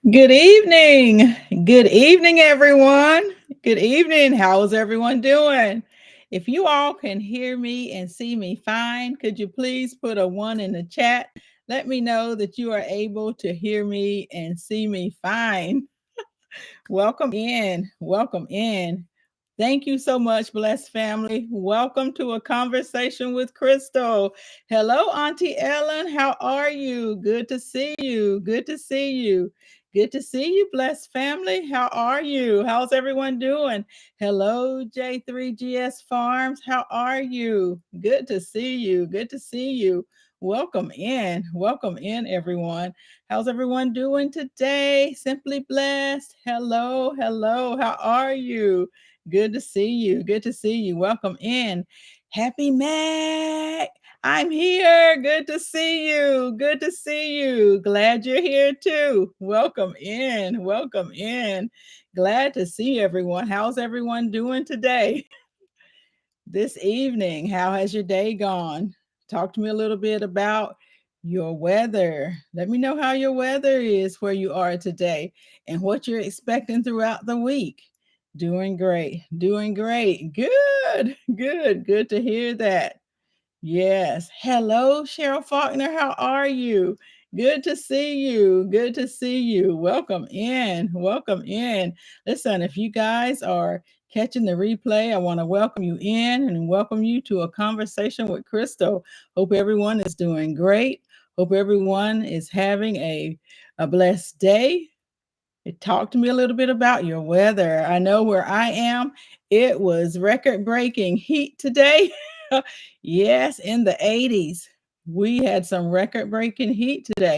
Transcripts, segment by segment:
Good evening. Good evening, everyone. Good evening. How is everyone doing? If you all can hear me and see me fine, could you please put a one in the chat? Let me know that you are able to hear me and see me fine. Welcome in. Welcome in. Thank you so much, blessed family. Welcome to a conversation with Crystal. Hello, Auntie Ellen. How are you? Good to see you. Good to see you. Good to see you, blessed family. How are you? How's everyone doing? Hello, J3GS Farms. How are you? Good to see you. Good to see you. Welcome in. Welcome in, everyone. How's everyone doing today? Simply blessed. Hello, hello. How are you? Good to see you. Good to see you. Welcome in. Happy Mac. I'm here. Good to see you. Good to see you. Glad you're here too. Welcome in. Welcome in. Glad to see everyone. How's everyone doing today? This evening, how has your day gone? Talk to me a little bit about your weather. Let me know how your weather is where you are today and what you're expecting throughout the week. Doing great. Doing great. Good. Good. Good to hear that. Yes. Hello, Cheryl Faulkner. How are you? Good to see you. Good to see you. Welcome in. Welcome in. Listen, if you guys are catching the replay, I want to welcome you in and welcome you to a conversation with Crystal. Hope everyone is doing great. Hope everyone is having a blessed day. Talk to me a little bit about your weather. I know where I am, it was record breaking heat today. Yes, in the 80s. We had some record breaking heat today.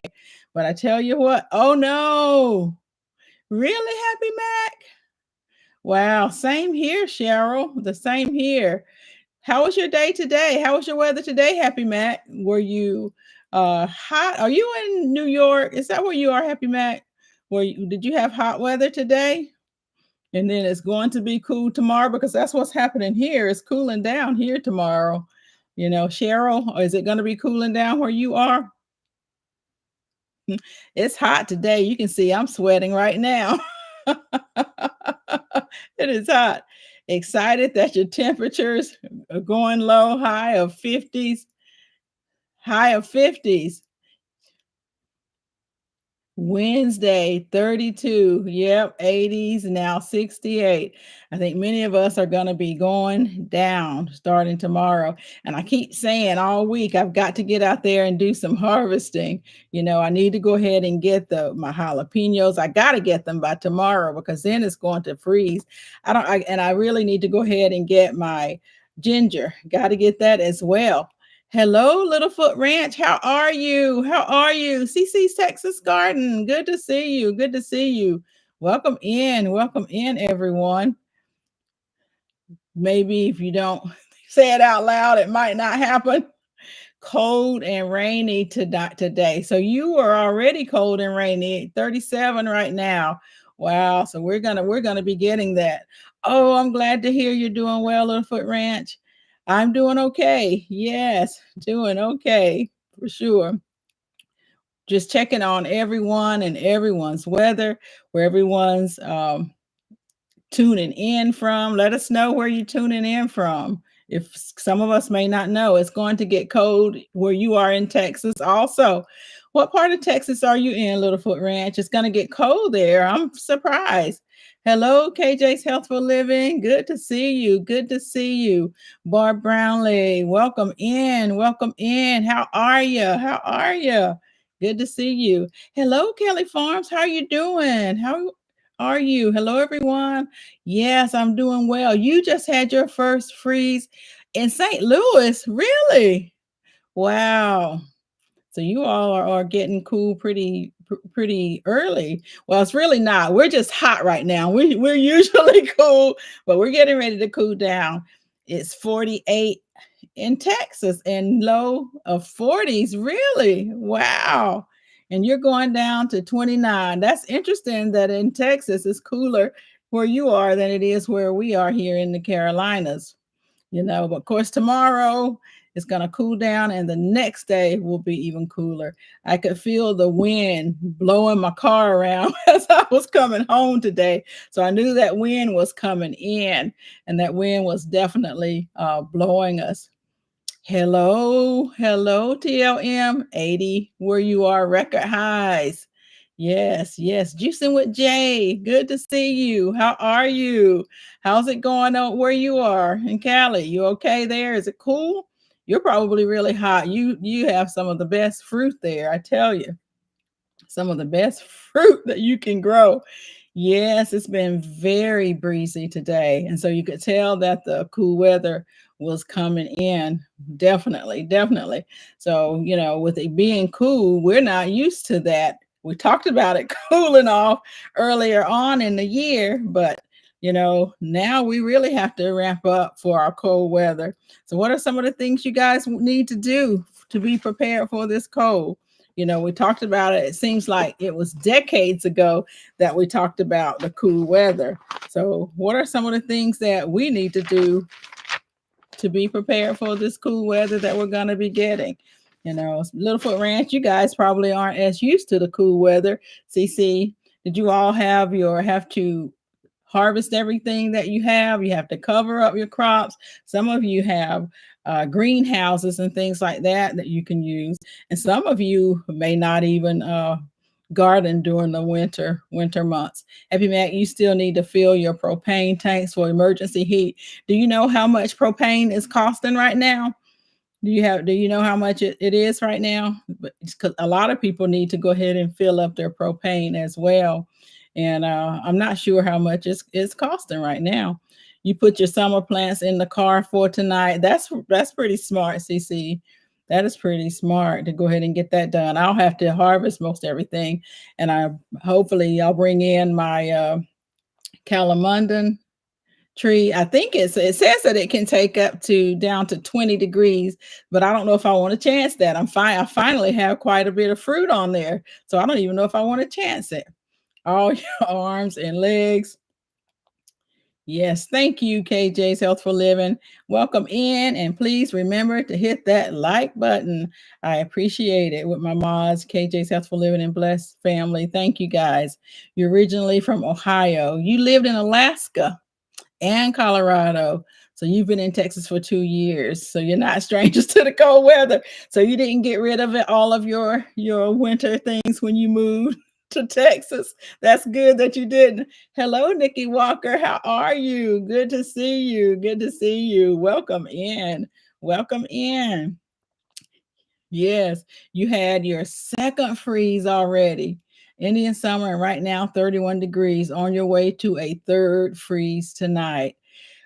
But I tell you what, oh no, really, Happy Mac? Wow, same here, Cheryl. The same here. How was your day today? How was your weather today, Happy Mac? Were you hot? Are you in New York? Is that where you are, Happy Mac? Did you have hot weather today? And then it's going to be cool tomorrow because that's what's happening here. It's cooling down here tomorrow. Cheryl, is it going to be cooling down where you are? It's hot today. You can see I'm sweating right now. It is hot. Excited that your temperatures are going low, high of 50s, high of 50s. Wednesday, 32. Yep, 80s, now 68. I think many of us are going to be going down starting tomorrow. And I keep saying all week, I've got to get out there and do some harvesting. I need to go ahead and get my jalapenos. I got to get them by tomorrow because then it's going to freeze. And I really need to go ahead and get my ginger. Got to get that as well. Hello, Littlefoot Ranch. How are you? How are you? CC's Texas Garden. Good to see you. Good to see you. Welcome in. Welcome in, everyone. Maybe if you don't say it out loud, it might not happen. Cold and rainy today. So you are already cold and rainy. 37 right now. Wow. So we're gonna be getting that. Oh, I'm glad to hear you're doing well, Littlefoot Ranch. I'm doing okay. Yes, doing okay for sure. Just checking on everyone and everyone's weather, where everyone's tuning in from. Let us know where you're tuning in from. If some of us may not know, it's going to get cold where you are in Texas also. What part of Texas are you in, Littlefoot Ranch? It's going to get cold there. I'm surprised. Hello, KJ's Healthful Living. Good to see you. Good to see you. Barb Brownlee, welcome in. Welcome in. How are you? How are you? Good to see you. Hello, Kelly Farms. How are you doing? How are you? Hello, everyone. Yes, I'm doing well. You just had your first freeze in St. Louis. Really? Wow. So you all are getting cool pretty early. Well, it's really not. We're just hot right now. We're usually cool, but we're getting ready to cool down. It's 48 in Texas and low of 40s. Really? Wow. And you're going down to 29. That's interesting that in Texas it's cooler where you are than it is where we are here in the Carolinas. But of course tomorrow It's going to cool down, and the next day will be even cooler. I could feel the wind blowing my car around as I was coming home today. So I knew that wind was coming in, and that wind was definitely blowing us. Hello, hello, TLM 80, where you are, record highs. Yes, yes. Juicing with Jay. Good to see you. How are you? How's it going on where you are in Cali? You okay there? Is it cool? You're probably really hot. You have some of the best fruit there, I tell you. Some of the best fruit that you can grow. Yes, it's been very breezy today. And so you could tell that the cool weather was coming in. Definitely, definitely. So, with it being cool, we're not used to that. We talked about it cooling off earlier on in the year, but now we really have to ramp up for our cold weather. So, what are some of the things you guys need to do to be prepared for this cold? We talked about it. It seems like it was decades ago that we talked about the cool weather. So, what are some of the things that we need to do to be prepared for this cool weather that we're going to be getting? Littlefoot Ranch, you guys probably aren't as used to the cool weather. CC, did you all have to harvest everything that you have? You have to cover up your crops. Some of you have greenhouses and things like that you can use, and some of you may not even garden during the winter months. Happy Mac, you still need to fill your propane tanks for emergency heat. Do you know how much propane is costing right now? Do you know how much it is right now? But because a lot of people need to go ahead and fill up their propane as well. And I'm not sure how much it's costing right now. You put your summer plants in the car for tonight. That's pretty smart, CC. That is pretty smart to go ahead and get that done. I'll have to harvest most everything, and hopefully I'll bring in my calamundan tree. I think it says that it can take up to down to 20 degrees, but I don't know if I want to chance that. I finally have quite a bit of fruit on there, so I don't even know if I want to chance it. All your arms and legs. Yes, thank you, KJ's Health for Living. Welcome in, and please remember to hit that like button. I appreciate it. With my mods, KJ's Health for Living and Blessed Family. Thank you, guys. You're originally from Ohio. You lived in Alaska and Colorado. So you've been in Texas for 2 years. So you're not strangers to the cold weather. So you didn't get rid of all of your winter things when you moved to Texas. That's good that you didn't. Hello, Nikki Walker. How are you? Good to see you. Good to see you. Welcome in. Welcome in. Yes, you had your second freeze already. Indian summer, and right now 31 degrees, on your way to a third freeze tonight.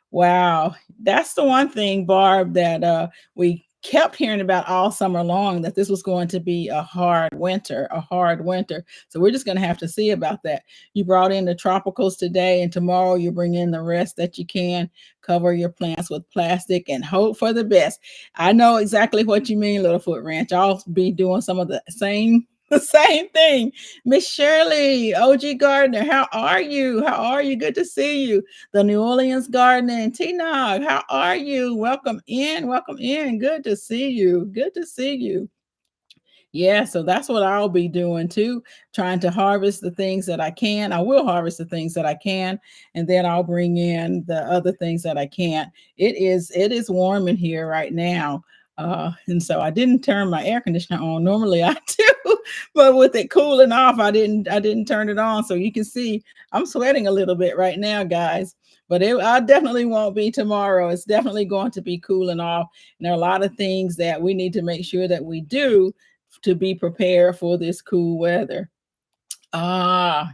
Wow. That's the one thing, Barb, that we kept hearing about all summer long, that this was going to be a hard winter, a hard winter. So we're just going to have to see about that. You brought in the tropicals today, and tomorrow you bring in the rest that you can. Cover your plants with plastic and hope for the best. I know exactly what you mean, Littlefoot Ranch. I'll be doing some of the same thing. Miss Shirley, OG Gardner, how are you? How are you? Good to see you. The New Orleans Gardening, T-Nog, how are you? Welcome in, welcome in. Good to see you. Good to see you. Yeah, so that's what I'll be doing too, trying to harvest the things that I can. I will harvest the things that I can, and then I'll bring in the other things that I can't. It is warm in here right now. And so I didn't turn my air conditioner on. Normally I do, but with it cooling off, I didn't turn it on. So you can see I'm sweating a little bit right now, guys. But I definitely won't be tomorrow. It's definitely going to be cooling off. And there are a lot of things that we need to make sure that we do to be prepared for this cool weather. So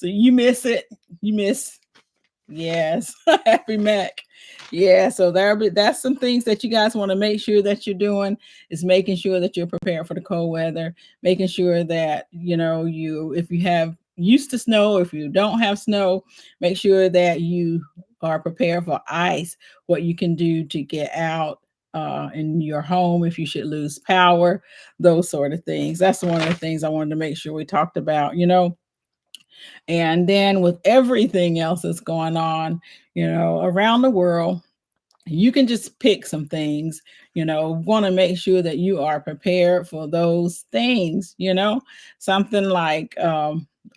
you miss it. You miss, yes. Happy Mac. Yeah, so that's some things that you guys want to make sure that you're doing, is making sure that you're prepared for the cold weather, making sure that if you have used to snow, if you don't have snow, make sure that you are prepared for ice, what you can do to get out in your home if you should lose power, those sort of things. That's one of the things I wanted to make sure we talked about, and then with everything else that's going on, around the world, You can just pick some things, want to make sure that you are prepared for those things, something like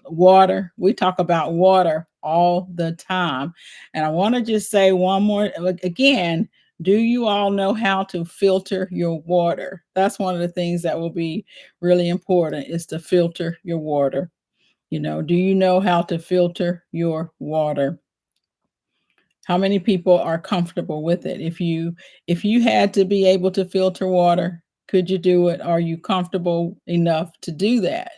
water. We talk about water all the time. And I want to just say one more again. Do you all know how to filter your water? That's one of the things that will be really important is to filter your water. Do you know how to filter your water? How many people are comfortable with it? If you had to be able to filter water, could you do it? Are you comfortable enough to do that?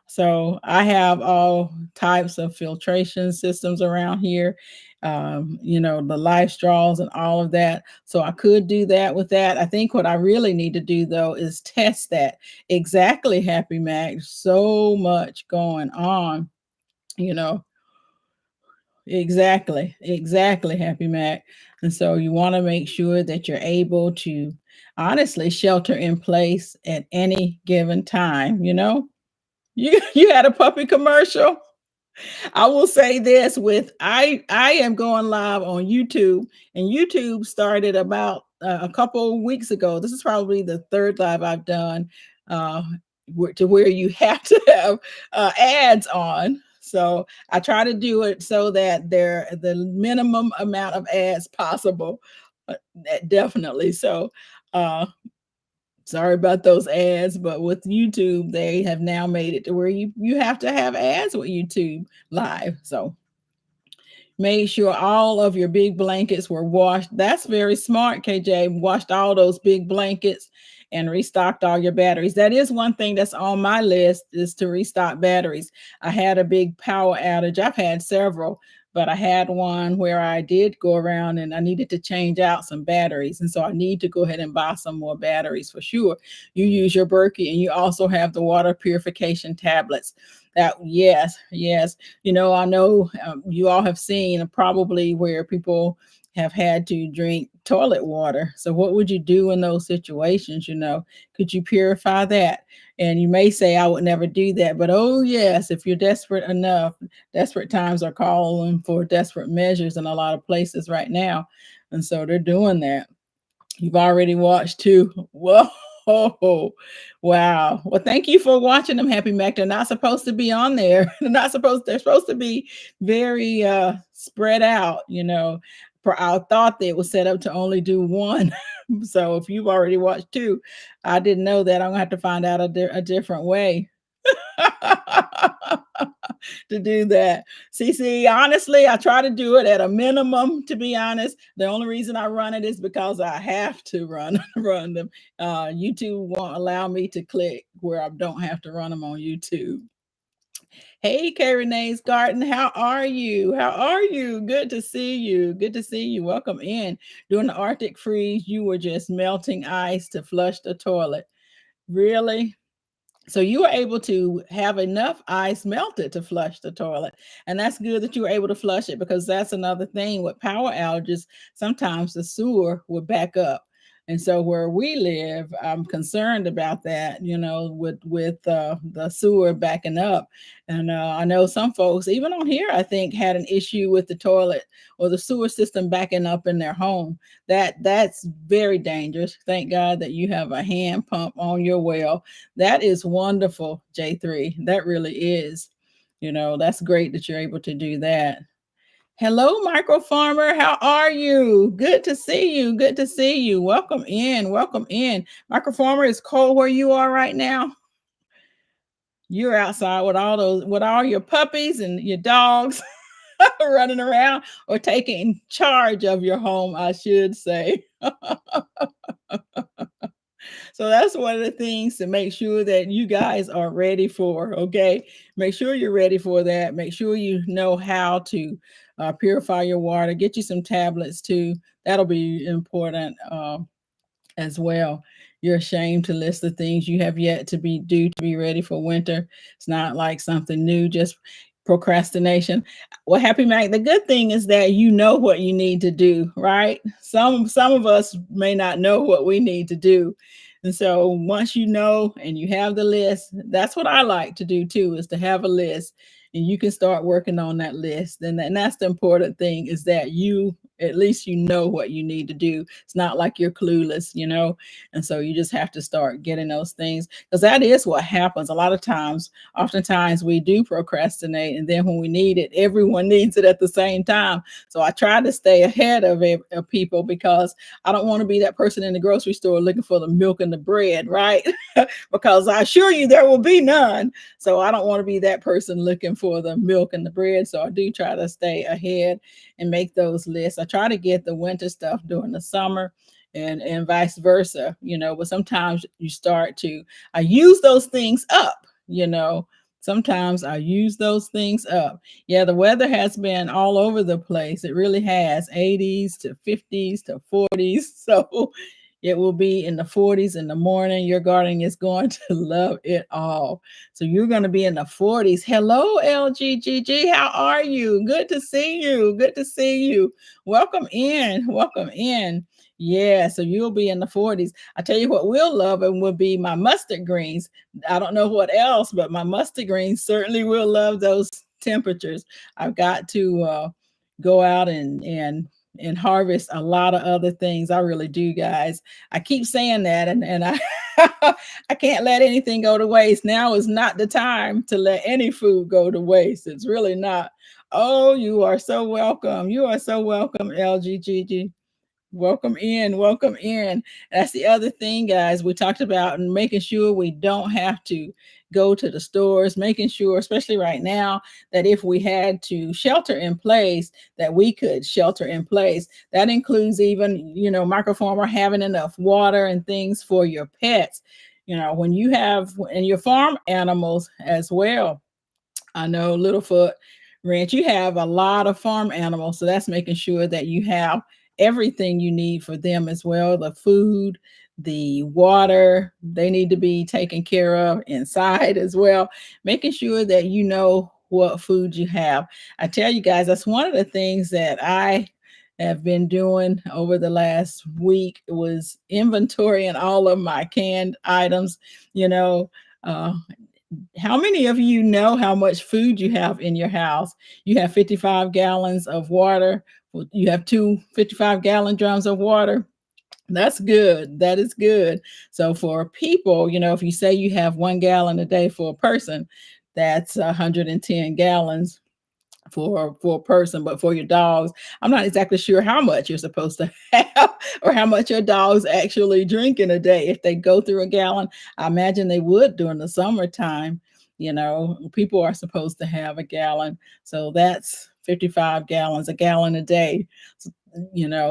So I have all types of filtration systems around here, the life straws and all of that. So I could do that with that. I think what I really need to do though is test that. Exactly, Happy Mac. So much going on, you know. Exactly, Happy Mac. And so you want to make sure that you're able to honestly shelter in place at any given time. You had a puppy commercial. I will say this with I am going live on YouTube, and YouTube started about a couple of weeks ago. This is probably the third live I've done uh, to where you have to have ads on. So I try to do it so that they're the minimum amount of ads possible. Definitely. So uh, sorry about those ads, but with YouTube, they have now made it to where you have to have ads with YouTube live. So made sure all of your big blankets were washed. That's very smart, KJ. Washed all those big blankets and restocked all your batteries. That is one thing that's on my list is to restock batteries. I had a big power outage. I've had several, but I had one where I did go around and I needed to change out some batteries. And so I need to go ahead and buy some more batteries for sure. You use your Berkey and you also have the water purification tablets. That yes. I know you all have seen probably where people have had to drink toilet water. So what would you do in those situations? Could you purify that? And you may say, I would never do that. But oh, yes, if you're desperate enough, desperate times are calling for desperate measures in a lot of places right now. And so they're doing that. You've already watched too. Whoa. Wow. Well, thank you for watching them, Happy Mac. They're not supposed to be on there. They're supposed to be very spread out, I thought they was set up to only do one. So if you've already watched two, I didn't know that. I'm gonna have to find out a different way. To do that. See, honestly, I try to do it at a minimum, to be honest. The only reason I run it is because I have to run them. YouTube won't allow me to click where I don't have to run them on YouTube. Hey, K Renee's Garden, how are you? How are you? Good to see you. Good to see you. Welcome in. During the Arctic freeze, you were just melting ice to flush the toilet. Really? So you were able to have enough ice melted to flush the toilet. And that's good that you were able to flush it because that's another thing with power outages. Sometimes the sewer will back up. And so where we live, I'm concerned about that, with the sewer backing up. And I know some folks, even on here, I think had an issue with the toilet or the sewer system backing up in their home. That's very dangerous. Thank God that you have a hand pump on your well. That is wonderful, J3. That really is. That's great that you're able to do that. Hello, Micro Farmer. How are you? Good to see you. Good to see you. Welcome in. Welcome in. Micro Farmer, is cold where you are right now? You're outside with all your puppies and your dogs running around or taking charge of your home, I should say. So that's one of the things to make sure that you guys are ready for. Okay. Make sure you're ready for that. Make sure you know how to purify your water. Get you some tablets too. That'll be important as well. You're ashamed to list the things you have yet to be ready for winter. It's not like something new, just procrastination. Well, Happy Mac, the good thing is that you know what you need to do, right? Some of us may not know what we need to do. And so once you know and you have the list, that's what I like to do too, is to have a list. and you can start working on that list. And that's the important thing, is that you, at least you know what you need to do. It's not like you're clueless, and so you just have to start getting those things, because that is what happens a lot of times. Oftentimes we do procrastinate, and then when we need it, everyone needs it at the same time. So I try to stay ahead of people, because I don't want to be that person in the grocery store looking for the milk and the bread, right? Because I assure you there will be none. So I don't want to be that person looking for the milk and the bread. So I do try to stay ahead and make those lists. I try to get the winter stuff during the summer, and vice versa, but sometimes you start to, I use those things up, sometimes I use those things up. Yeah, the weather has been all over the place. It really has, 80s to 50s to 40s. So it will be in the 40s in the morning. Your garden is going to love it all. So you're going to be in the 40s. Hello, LGGG. How are you? Good to see you. Good to see you. Welcome in. Welcome in. Yeah, so you'll be in the 40s. I tell you what, we'll love it will be my mustard greens. I don't know what else, but my mustard greens certainly will love those temperatures. I've got to go out and harvest a lot of other things. I really do, guys. I keep saying that, and I I can't let anything go to waste. Now is not the time to let any food go to waste. It's really not. Oh, you are so welcome. You are so welcome, LGGG. Welcome in, welcome in. That's the other thing, guys, we talked about, and making sure we don't have to go to the stores, making sure, especially right now, that if we had to shelter in place, that we could shelter in place. That includes even, microfarmer, having enough water and things for your pets. When you have, and your farm animals as well. I know Littlefoot Ranch, you have a lot of farm animals. So that's making sure that you have everything you need for them as well. The food, the water, they need to be taken care of inside as well. Making sure that you know what food you have. I tell you guys, that's one of the things that I have been doing over the last week, was inventorying all of my canned items. you know, uh, how many of you know how much food you have in your house? You have 55 gallons of water. You have two 55-gallon drums of water. That's good. That is good. So for people, if you say you have 1 gallon a day for a person, that's 110 gallons for a person. But for your dogs, I'm not exactly sure how much you're supposed to have, or how much your dogs actually drink in a day. If they go through a gallon, I imagine they would during the summertime. People are supposed to have a gallon, so that's 55 gallons, a gallon a day.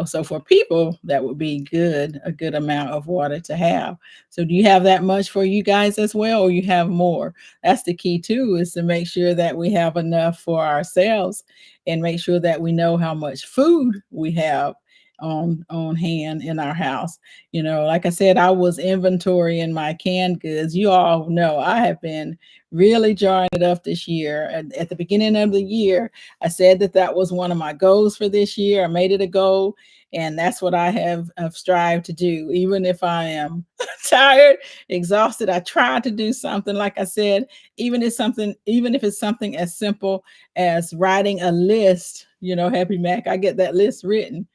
So for people, that would be a good amount of water to have. So do you have that much for you guys as well, or you have more? That's the key too, is to make sure that we have enough for ourselves, and make sure that we know how much food we have on hand in our house. Like I said, I was inventorying my canned goods. You all know I have been really jarring it up this year. At the beginning of the year, I said that was one of my goals for this year. I made it a goal, and that's what I have strived to do. Even if I am tired, exhausted, I try to do something. Like I said, even if it's something as simple as writing a list. Happy Mac, I get that list written.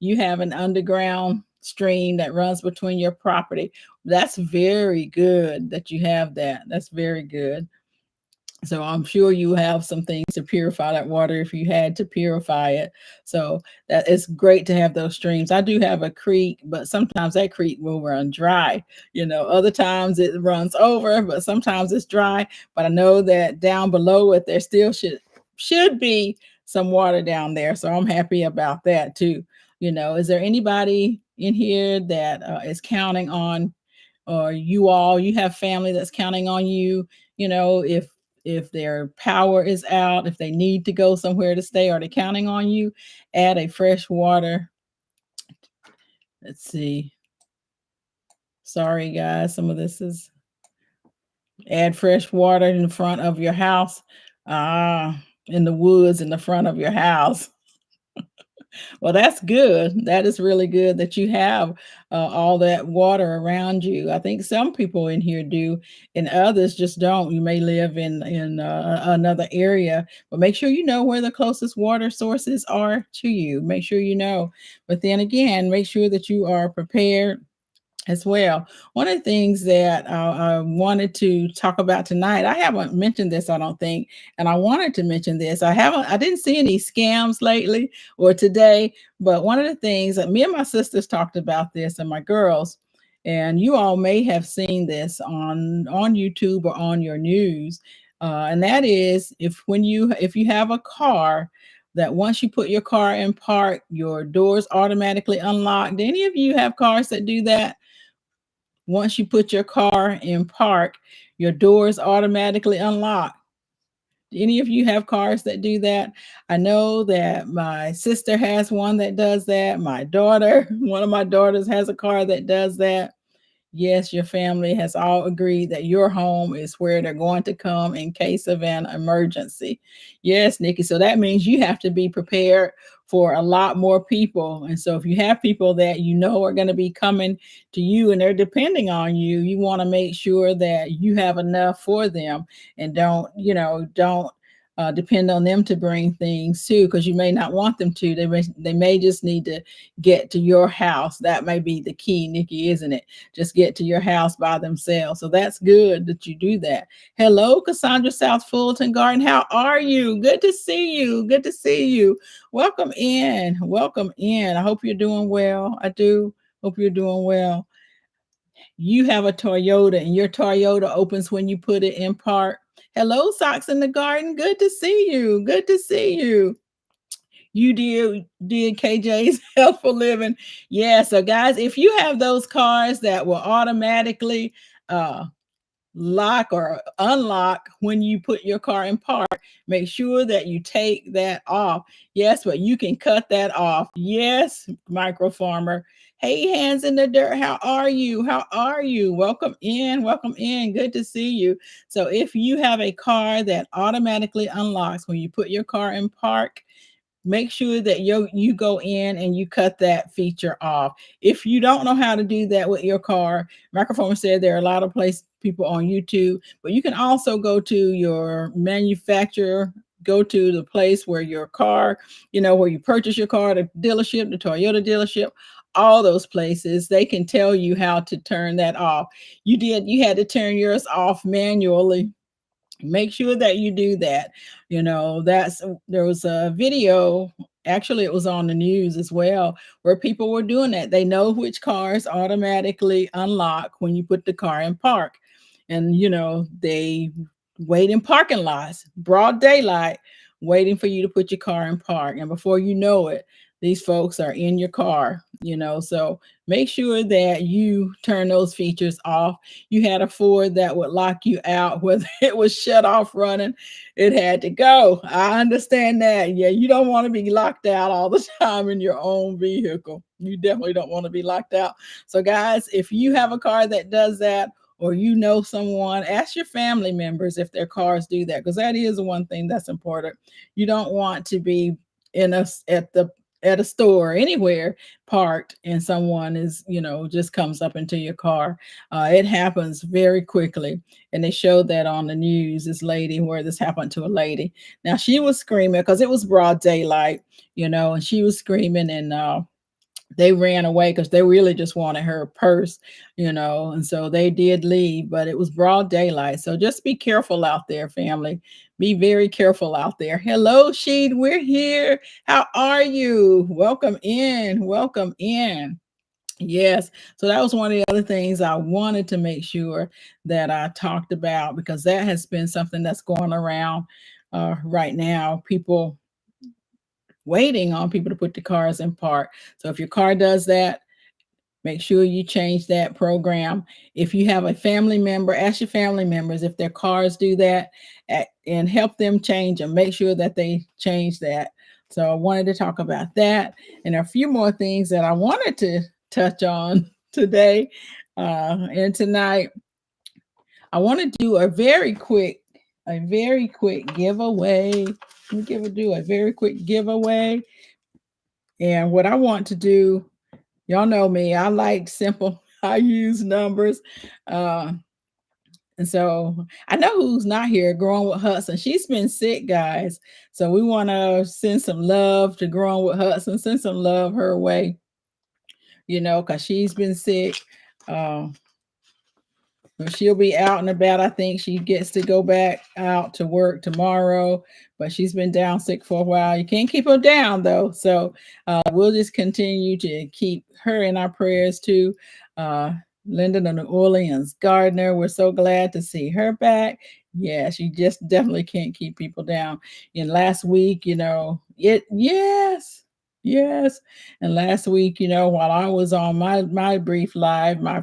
You have an underground stream that runs between your property. That's very good that you have that. That's very good. So I'm sure you have some things to purify that water if you had to purify it. So that it's great to have those streams. I do have a creek, but sometimes that creek will run dry. Other times it runs over, but sometimes it's dry. But I know that down below it, there still should be some water down there. So I'm happy about that too. Is there anybody in here that is counting on, or you have family that's counting on you, if their power is out, if they need to go somewhere to stay, are they counting on you? Add a fresh water. Let's see. Sorry, guys. Some of this is add fresh water in the front of your house. In the woods in the front of your house. Well, that's good. That is really good that you have all that water around you. I think some people in here do, and others just don't. You may live in another area, but make sure you know where the closest water sources are to you. Make sure you know. But then again, make sure that you are prepared as well. One of the things that I wanted to talk about tonight, I haven't mentioned this, I don't think, and I wanted to mention this. I didn't see any scams lately or today, but one of the things that me and my sisters talked about this, and my girls, and you all may have seen this on YouTube or on your news, and that is if you have a car that once you put your car in park, your doors automatically unlock. Do any of you have cars that do that? Once you put your car in park, your doors automatically unlock. Do any of you have cars that do that? I know that my sister has one that does that. My daughter, one of my daughters has a car that does that. Yes, your family has all agreed that your home is where they're going to come in case of an emergency. Yes, Nikki. So that means you have to be prepared for a lot more people. And so if you have people that you know are going to be coming to you and they're depending on you, you want to make sure that you have enough for them and don't depend on them to bring things too, because you may not want them to. They may just need to get to your house. That may be the key, Nikki, isn't it? Just get to your house by themselves. So that's good that you do that. Hello, Cassandra, South Fulton Garden. How are you? Good to see you. Good to see you. Welcome in. Welcome in. I hope you're doing well. I do hope you're doing well. You have a Toyota, and your Toyota opens when you put it in park. Hello, Socks in the Garden. Good to see you. Good to see you. You did KJ's Helpful Living. Yeah. So guys, if you have those cars that will automatically uh lock or unlock when you put your car in park, make sure that you take that off. Yes, but you can cut that off. Yes, micro farmer. Hey, hands in the dirt. How are you? How are you? Welcome in. Welcome in. Good to see you. So if you have a car that automatically unlocks when you put your car in park, make sure that you go in and you cut that feature off. If you don't know how to do that with your car, microphone said there are a lot of people on YouTube, but you can also go to your manufacturer, go to the place where your car, where you purchase your car, the dealership, the Toyota dealership, all those places, they can tell you how to turn that off. You had to turn yours off manually. Make sure that you do that. There was a video, actually it was on the news as well, where people were doing that. They know which cars automatically unlock when you put the car in park, and they wait in parking lots, broad daylight, waiting for you to put your car in park, and before you know it, these folks are in your car. So make sure that you turn those features off. You had a Ford that would lock you out, whether it was shut off running, it had to go. I understand that. Yeah, you don't want to be locked out all the time in your own vehicle. You definitely don't want to be locked out. So guys, if you have a car that does that, or someone, ask your family members if their cars do that, because that is the one thing that's important. You don't want to be at a store or anywhere parked and someone just comes up into your car. It happens very quickly, and they showed that on the news, this lady, where this happened to a lady. Now she was screaming because it was broad daylight, and she was screaming, and they ran away because they really just wanted her purse, and so they did leave, but it was broad daylight. So just be careful out there, family. Be very careful out there. Hello, Sheed, we're here. How are you? Welcome in. Welcome in. Yes. So that was one of the other things I wanted to make sure that I talked about, because that has been something that's going around right now. People waiting on people to put the cars in park. So if your car does that, make sure you change that program. If you have a family member, ask your family members if their cars do that, and help them change them. Make sure that they change that. So I wanted to talk about that, and a few more things that I wanted to touch on today and tonight. I want to do a very quick giveaway. Do a very quick giveaway. And what I want to do, y'all know me, I like simple, I use numbers. Uh, and so I know who's not here, Growing with Hudson. She's been sick, guys. So we want to send some love to Growing with Hudson, send some love her way, because she's been sick. Um, But she'll be out and about. I think she gets to go back out to work tomorrow, but she's been down sick for a while. You can't keep her down though. So we'll just continue to keep her in our prayers too. Uh, Linda the New Orleans Gardener, we're so glad to see her back. Yeah, she just definitely can't keep people down. And last week, yes. And last week, while I was on my brief live, my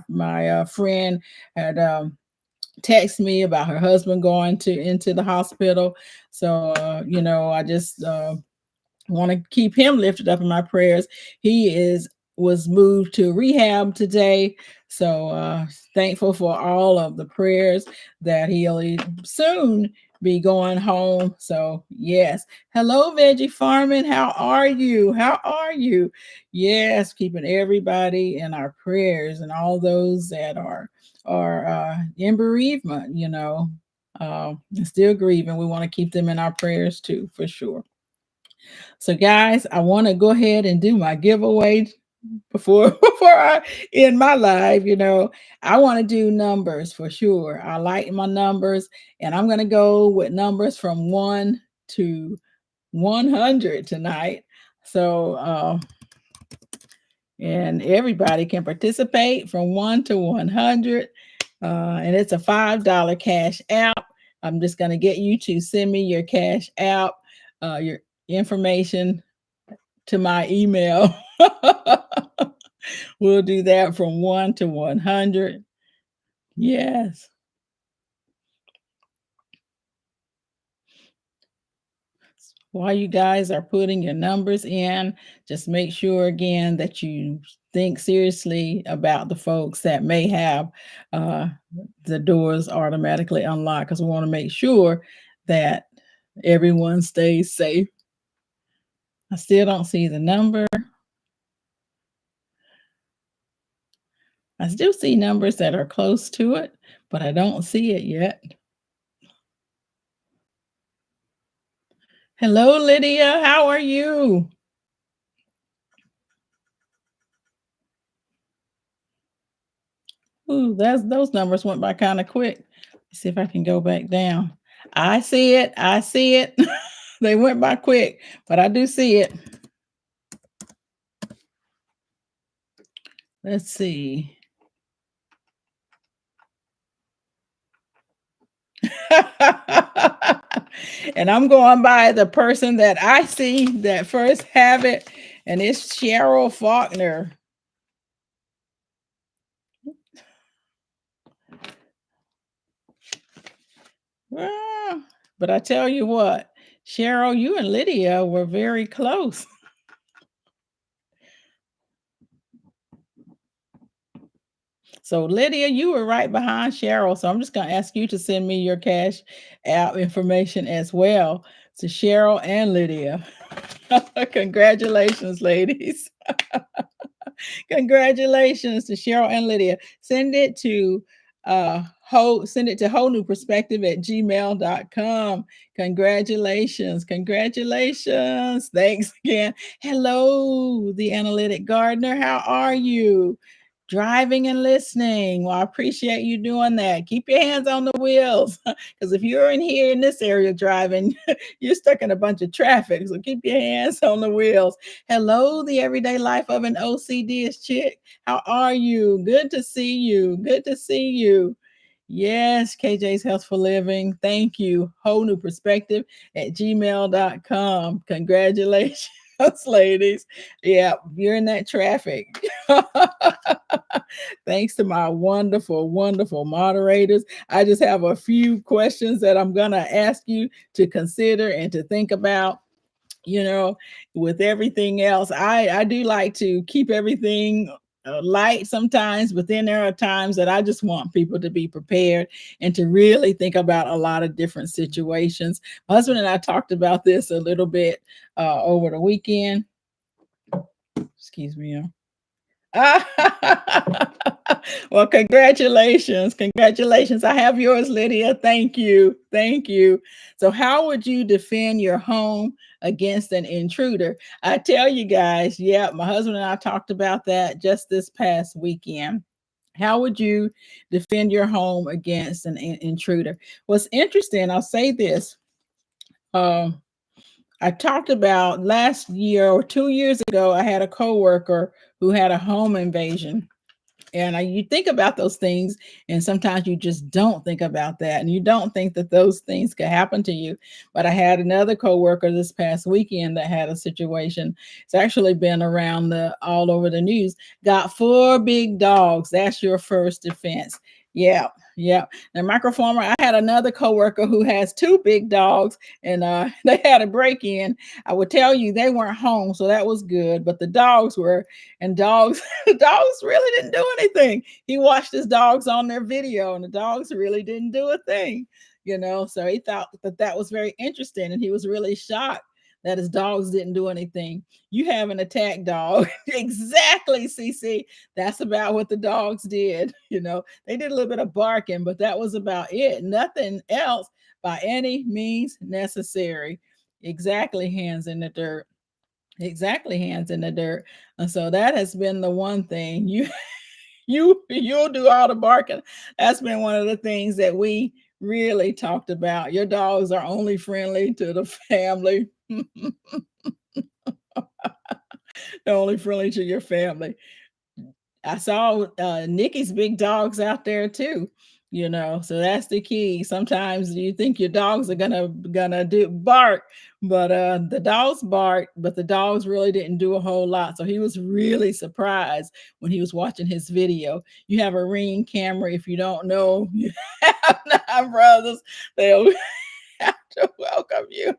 friend had texted me about her husband going into the hospital. So I just want to keep him lifted up in my prayers. He was moved to rehab today. So thankful for all of the prayers that he'll soon be going home. So yes. Hello, Veggie Farming. How are you? How are you? Yes, keeping everybody in our prayers and all those that are in bereavement, still grieving. We want to keep them in our prayers too, for sure. So, guys, I want to go ahead and do my giveaway before before I end my live. I want to do numbers for sure. I like my numbers, and I'm going to go with numbers from 1 to 100 tonight. So, and everybody can participate from 1 to 100. And it's a $5 cash app. I'm just going to get you to send me your cash app, your information to my email. We'll do that from 1 to 100. Yes. While you guys are putting your numbers in, just make sure again that you think seriously about the folks that may have the doors automatically unlocked, because we want to make sure that everyone stays safe. I still don't see the number. I still see numbers that are close to it, but I don't see it yet. Hello, Lydia. How are you? Ooh, those numbers went by kind of quick. Let's see if I can go back down. I see it. I see it. They went by quick, but I do see it. Let's see. And I'm going by the person that I see that first have it, and it's Cheryl Faulkner. Well, but I tell you what, Cheryl, you and Lydia were very close. So Lydia, you were right behind Cheryl. So I'm just going to ask you to send me your cash app information as well to Cheryl and Lydia. Congratulations, ladies. Congratulations to Cheryl and Lydia. Send it to wholenewperspective@gmail.com. Congratulations. Congratulations. Thanks again. Hello, the analytic gardener. How are you? Driving and listening. Well, I appreciate you doing that. Keep your hands on the wheels, because if you're in here in this area driving, you're stuck in a bunch of traffic. So keep your hands on the wheels. Hello, the everyday life of an OCD chick. How are you? Good to see you. Good to see you. Yes, KJ's Healthful Living. Thank you. Whole New Perspective at gmail.com. Congratulations, ladies. Yeah, you're in that traffic. Thanks to my wonderful, wonderful moderators. I just have a few questions that I'm going to ask you to consider and to think about. With everything else, I do like to keep everything light sometimes, but then there are times that I just want people to be prepared and to really think about a lot of different situations. My husband and I talked about this a little bit over the weekend. Excuse me. Well, congratulations. Congratulations. I have yours, Lydia. Thank you. Thank you. So, how would you defend your home against an intruder? I tell you guys, yeah, my husband and I talked about that just this past weekend. How would you defend your home against an intruder? What's interesting, I'll say this. Um, I talked about last year or 2 years ago, I had a coworker who had a home invasion. And you think about those things, and sometimes you just don't think about that, and you don't think that those things could happen to you. But I had another coworker this past weekend that had a situation. It's actually been around the all over the news. Got four big dogs. That's your first defense. Yeah, yeah. Now, microformer. I had another coworker who has two big dogs, and they had a break in. I would tell you they weren't home, so that was good. But the dogs were, and dogs the dogs really didn't do anything. He watched his dogs on their video, and the dogs really didn't do a thing, So he thought that that was very interesting, and he was really shocked that his dogs didn't do anything. You have an attack dog. Exactly, CC. That's about what the dogs did. They did a little bit of barking, but that was about it. Nothing else by any means necessary. Exactly, hands in the dirt. Exactly, hands in the dirt. And so that has been the one thing you'll do all the barking. That's been one of the things that we really talked about. Your dogs are only friendly to the family. They're only friendly to your family. I saw Nikki's big dogs out there too, so that's the key. Sometimes you think your dogs are gonna do bark, but the dogs bark, but the dogs really didn't do a whole lot. So he was really surprised when he was watching his video. You have a Ring camera. If you don't know, you have nine brothers. They'll have to welcome you.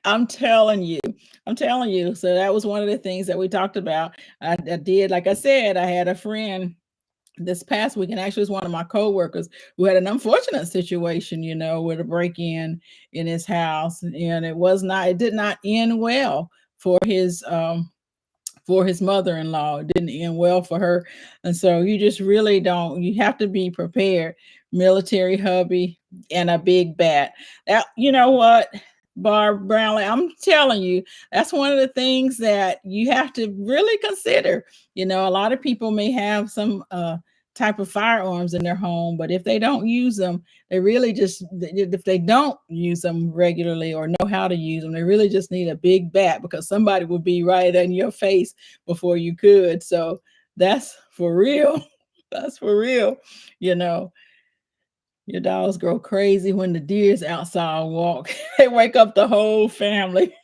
I'm telling you. I'm telling you. So that was one of the things that we talked about. I did, like I said, I had a friend this past week, and actually was one of my coworkers who had an unfortunate situation, with a break in his house, and it did not end well for his mother-in-law. It didn't end well for her. And so you just really don't, you have to be prepared. Military hubby and a big bat. That, you know what, Barb Brownlee, I'm telling you, that's one of the things that you have to really consider. A lot of people may have some type of firearms in their home, but if they don't use them, they really just, if they don't use them regularly or know how to use them, they really just need a big bat, because somebody will be right in your face before you could. So that's for real. That's for real. You know, your dogs go crazy when the deer's outside walk. They wake up the whole family.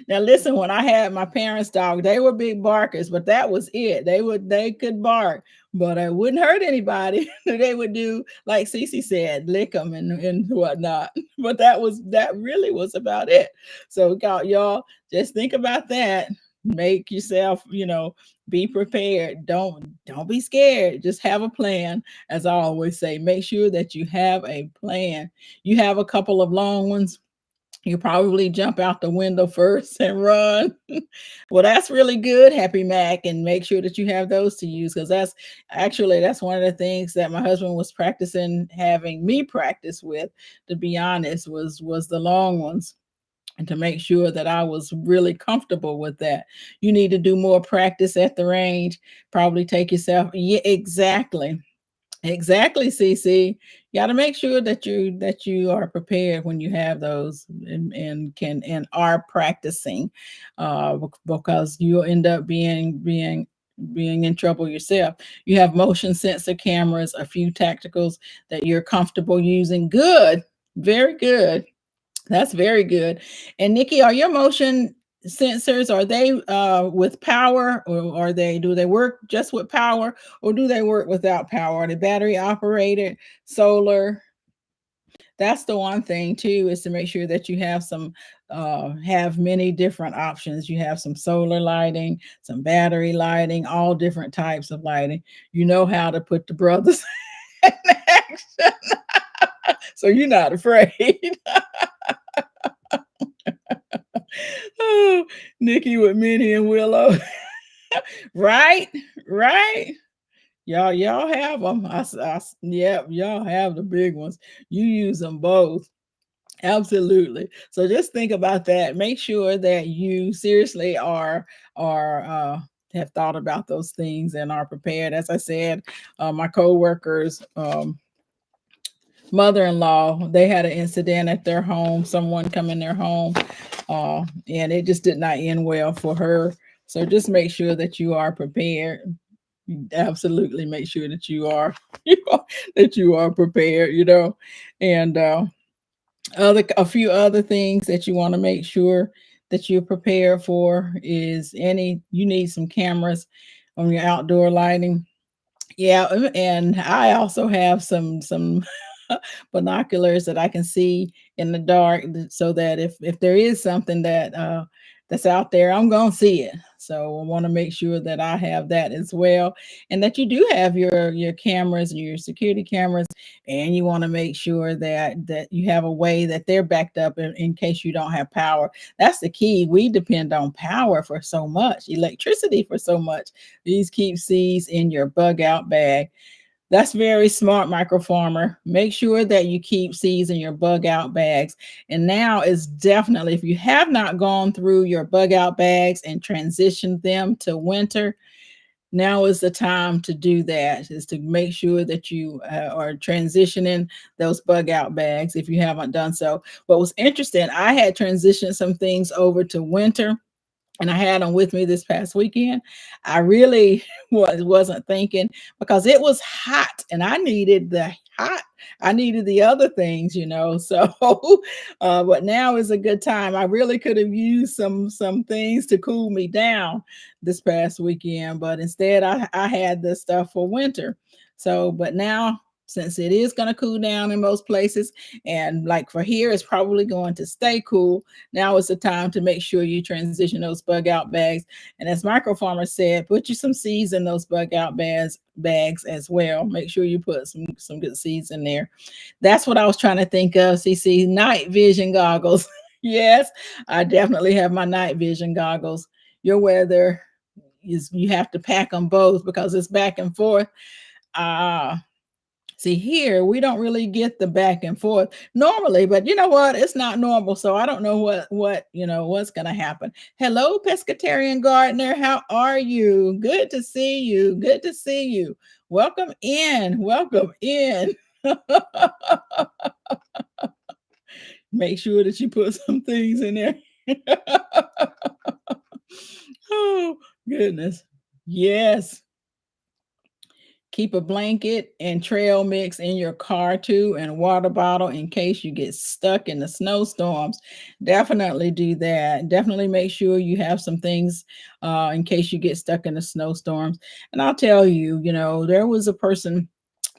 Now listen, when I had my parents' dog, they were big barkers, but that was it. They could bark, but it wouldn't hurt anybody. They would do like Cece said, lick them and whatnot. But that really was about it. So y'all just think about that. Make yourself, be prepared. Don't be scared. Just have a plan. As I always say, make sure that you have a plan. You have a couple of long ones, you probably jump out the window first and run. Well, that's really good, Happy Mac, and make sure that you have those to use, because that's one of the things that my husband was practicing having me practice with, to be honest, was the long ones, and to make sure that I was really comfortable with that. You need to do more practice at the range. Probably take yourself, yeah, exactly. Exactly, CC. You got to make sure that you are prepared when you have those, and are practicing, because you'll end up being in trouble yourself. You have motion sensor cameras, a few tacticals that you're comfortable using. Good, very good. That's very good. And Nikki, are your motion sensors, are they with power, or do they work just with power, or do they work without power? Are they battery operated, solar? That's the one thing too, is to make sure that you have many different options. You have some solar lighting, some battery lighting, all different types of lighting. You know how to put the brothers in action. So you're not afraid. Oh, Nikki with Minnie and Willow. Right, right. Y'all have them. Yep, y'all have the big ones. You use them both. Absolutely. So just think about that. Make sure that you seriously are have thought about those things and are prepared. As I said, my coworkers, mother-in-law, they had an incident at their home. Someone come in their home, and it just did not end well for her. So just make sure that you are prepared. Absolutely, make sure that that you are prepared. And other a few other things that you want to make sure that you're prepared for is any you need some cameras on your outdoor lighting. Yeah, and I also have some binoculars that I can see in the dark, so that if there is something that's out there, I'm gonna see it. So I want to make sure that I have that as well, and that you do have your cameras, your security cameras, and you want to make sure that you have a way that they're backed up in case you don't have power. That's the key. We depend on power for so much, electricity for so much. These keep C's in your bug out bag. That's very smart, micro farmer. Make sure that you keep seeds in your bug out bags. And now is definitely, if you have not gone through your bug out bags and transitioned them to winter, now is the time to do that, is to make sure that you are transitioning those bug out bags if you haven't done so. What was interesting, I had transitioned some things over to winter, and I had them with me this past weekend. I really wasn't thinking, because it was hot and I needed the hot. I needed the other things. So, but now is a good time. I really could have used some things to cool me down this past weekend, but instead I had this stuff for winter. So, but now since it is going to cool down in most places, and like for here, it's probably going to stay cool. Now is the time to make sure you transition those bug out bags. And as Micro Farmer said, put you some seeds in those bug out bags as well. Make sure you put some good seeds in there. That's what I was trying to think of. CC, night vision goggles. Yes, I definitely have my night vision goggles. Your weather is, you have to pack them both because it's back and forth. Uh See, here we don't really get the back and forth normally, but you know what? It's not normal, so I don't know what's going to happen. Hello, pescatarian gardener. How are you? Good to see you. Good to see you. Welcome in. Welcome in. Make sure that you put some things in there. Oh, goodness. Yes. Keep a blanket and trail mix in your car too, and a water bottle in case you get stuck in the snowstorms. Definitely do that. Definitely make sure you have some things in case you get stuck in the snowstorms. And I'll tell you, there was a person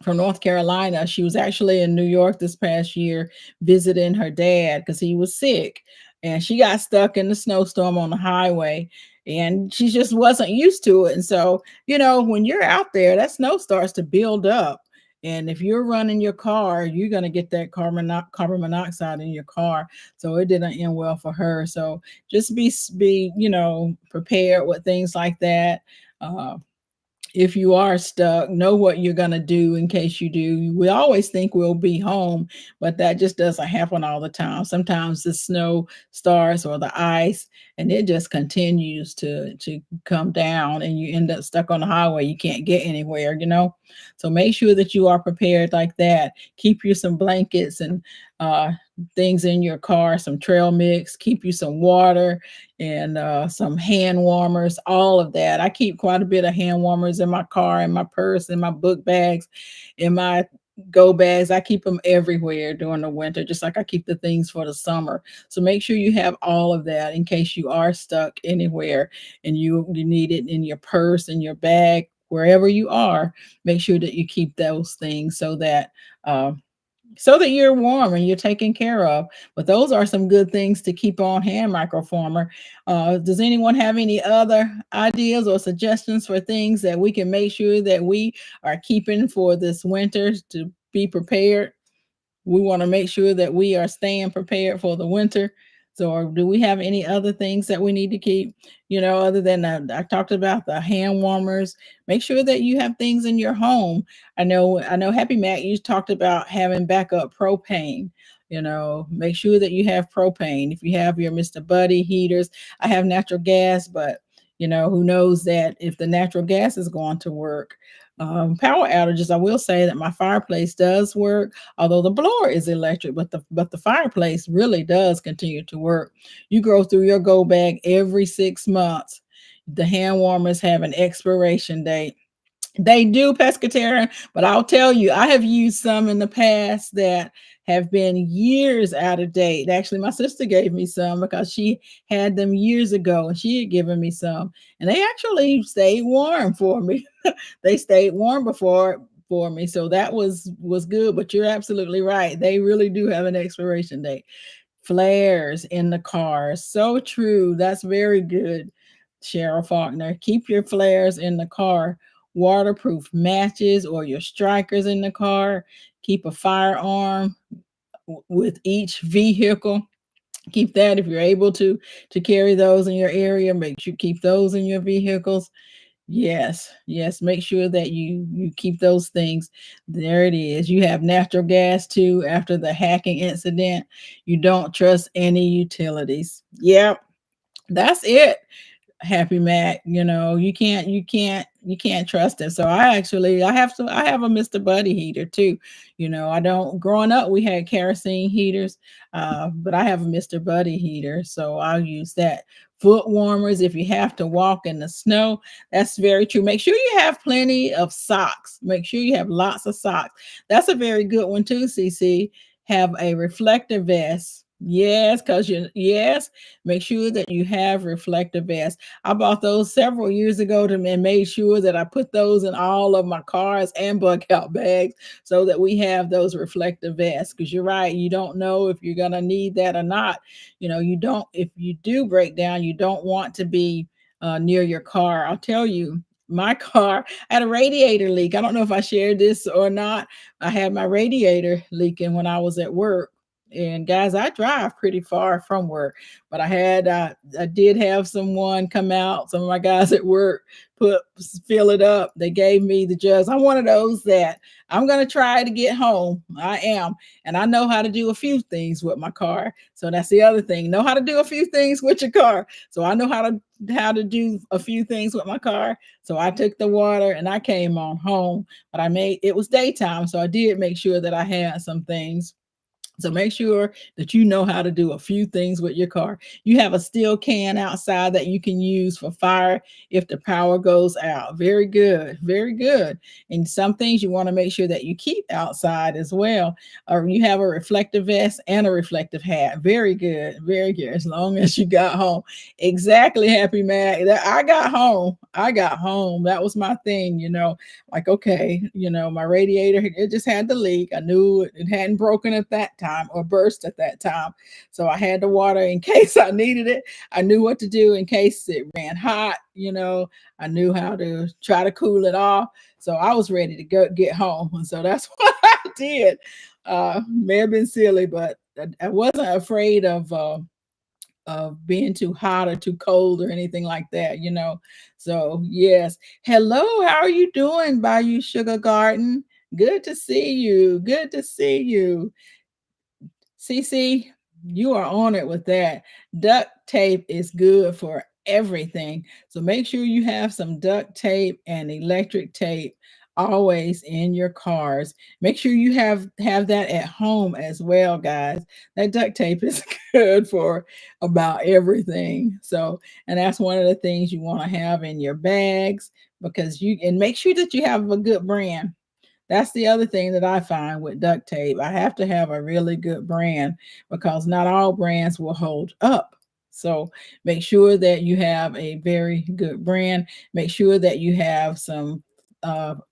from North Carolina. She was actually in New York this past year visiting her dad because he was sick. And she got stuck in the snowstorm on the highway, and she just wasn't used to it. And so, when you're out there, that snow starts to build up. And if you're running your car, you're going to get that carbon monoxide in your car. So it didn't end well for her. So just be prepared with things like that. Uh, if you are stuck, know what you're going to do in case you do. We always think we'll be home, but that just doesn't happen all the time. Sometimes the snow starts, or the ice, and it just continues to come down, and you end up stuck on the highway. You can't get anywhere. So make sure that you are prepared like that. Keep you some blankets and uh, things in your car, some trail mix, keep you some water, and some hand warmers, all of that. I keep quite a bit of hand warmers in my car, in my purse, in my book bags, in my go bags. I keep them everywhere during the winter, just like I keep the things for the summer. So make sure you have all of that in case you are stuck anywhere and you need it in your purse, in your bag, wherever you are. Make sure that you keep those things uh, so that you're warm and you're taken care of. But those are some good things to keep on hand, microfarmer. Does anyone have any other ideas or suggestions for things that we can make sure that we are keeping for this winter to be prepared? We want to make sure that we are staying prepared for the winter. So, or do we have any other things that we need to keep? Other than I talked about the hand warmers. Make sure that you have things in your home. I know. Happy Mac, you talked about having backup propane. Make sure that you have propane. If you have your Mr. Buddy heaters, I have natural gas, but who knows that if the natural gas is going to work. Power outages, I will say that my fireplace does work, although the blower is electric, but the fireplace really does continue to work. You go through your go bag every 6 months. The hand warmers have an expiration date. They do, pescatarian, but I'll tell you, I have used some in the past that have been years out of date. Actually, my sister gave me some because she had them years ago and she had given me some, and they actually stayed warm for me. They stayed warm before for me, so that was good. But you're absolutely right. They really do have an expiration date. Flares in the car. So true. That's very good, Cheryl Faulkner. Keep your flares in the car. Waterproof matches or your strikers in the car. Keep a firearm with each vehicle. Keep that if you're able to carry those in your area. Make sure you keep those in your vehicles. Yes, yes. Make sure that you keep those things. There it is. You have natural gas too after the hacking incident. You don't trust any utilities. Yep, that's it. Happy Mac, you can't trust it. So I have a Mr. Buddy heater too. I don't growing up we had kerosene heaters, but I have a Mr. Buddy heater, so I'll use that. Foot warmers if you have to walk in the snow. That's very true. Make sure you have plenty of socks. Make sure you have lots of socks. That's a very good one too, CC. Have a reflective vest. Yes, yes, make sure that you have reflective vests. I bought those several years ago and made sure that I put those in all of my cars and bug out bags so that we have those reflective vests. Because you're right, you don't know if you're gonna need that or not. You don't. If you do break down, you don't want to be near your car. I'll tell you. My car had a radiator leak. I don't know if I shared this or not. I had my radiator leaking when I was at work. And guys, I drive pretty far from work, but I did have someone come out. Some of my guys at work put fill it up. They gave me the jugs. I'm one of those that I'm gonna try to get home. I am, and I know how to do a few things with my car. So that's the other thing. Know how to do a few things with your car. So I know how to do a few things with my car. So I took the water and I came on home, but it was daytime, so I did make sure that I had some things. So make sure that you know how to do a few things with your car. You have a steel can outside that you can use for fire if the power goes out. Very good. Very good. And some things you want to make sure that you keep outside as well. Or you have a reflective vest and a reflective hat. Very good. Very good. As long as you got home. Exactly, Happy Mac. I got home. I got home. That was my thing, like, okay, my radiator, it just had the leak. I knew it hadn't broken at that time or burst at that time. So I had the water in case I needed it. I knew what to do in case it ran hot. I knew how to try to cool it off. So I was ready to go get home. And so that's what I did. May have been silly, but I wasn't afraid of being too hot or too cold or anything like that. So yes. Hello, how are you doing, Bayou Sugar Garden? Good to see you. Good to see you. CC, you are on it with that. Duct tape is good for everything. So make sure you have some duct tape and electric tape always in your cars. Make sure you have that at home as well, guys. That duct tape is good for about everything. So, and that's one of the things you want to have in your bags because and make sure that you have a good brand. That's the other thing that I find with duct tape. I have to have a really good brand because not all brands will hold up. So make sure that you have a very good brand. Make sure that you have some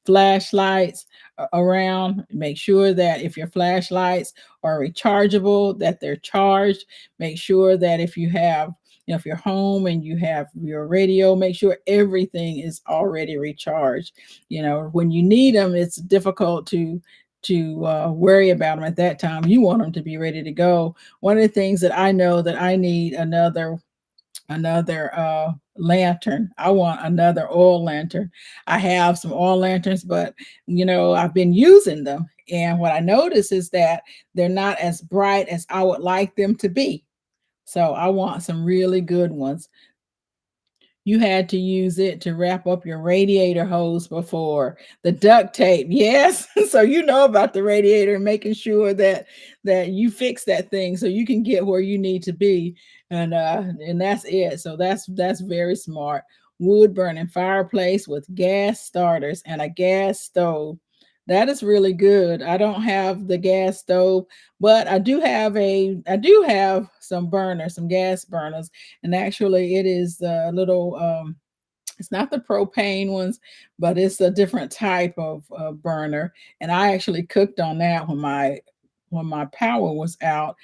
flashlights around. Make sure that if your flashlights are rechargeable, that they're charged. Make sure that if you have if you're home and you have your radio, make sure everything is already recharged. When you need them, it's difficult worry about them at that time. You want them to be ready to go. One of the things that I know that I need another lantern. I want another oil lantern. I have some oil lanterns, but I've been using them. And what I notice is that they're not as bright as I would like them to be. So I want some really good ones. You had to use it to wrap up your radiator hose before. The duct tape, yes. So you know about the radiator and making sure that you fix that thing so you can get where you need to be. And that's it. So that's very smart. Wood burning fireplace with gas starters and a gas stove. That is really good. I don't have the gas stove, but I do have some burners, some gas burners, and actually it is a little it's not the propane ones, but it's a different type of burner. And I actually cooked on that when my power was out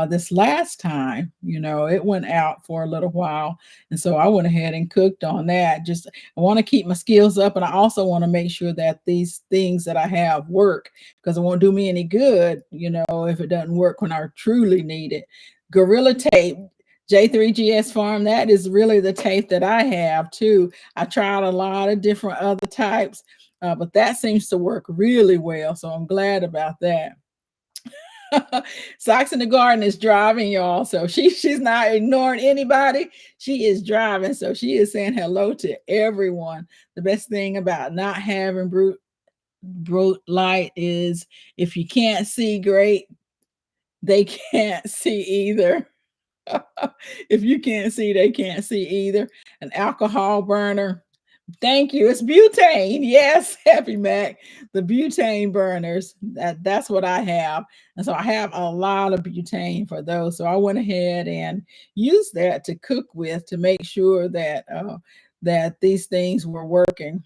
this last time. It went out for a little while, and so I went ahead and cooked on that. Just I want to keep my skills up, and I also want to make sure that these things that I have work, because it won't do me any good, if it doesn't work when I truly need it. Gorilla tape. J3GS Farm, that is really the tape that I have too. I tried a lot of different other types, but that seems to work really well. So I'm glad about that. Socks in the Garden is driving, y'all. So she's not ignoring anybody. She is driving. So she is saying hello to everyone. The best thing about not having brute light is if you can't see great, they can't see either. If you can't see, they can't see either. An alcohol burner. Thank you. It's butane. Yes, Happy Mac. The butane burners. That's what I have. And so I have a lot of butane for those. So I went ahead and used that to cook with to make sure that these things were working.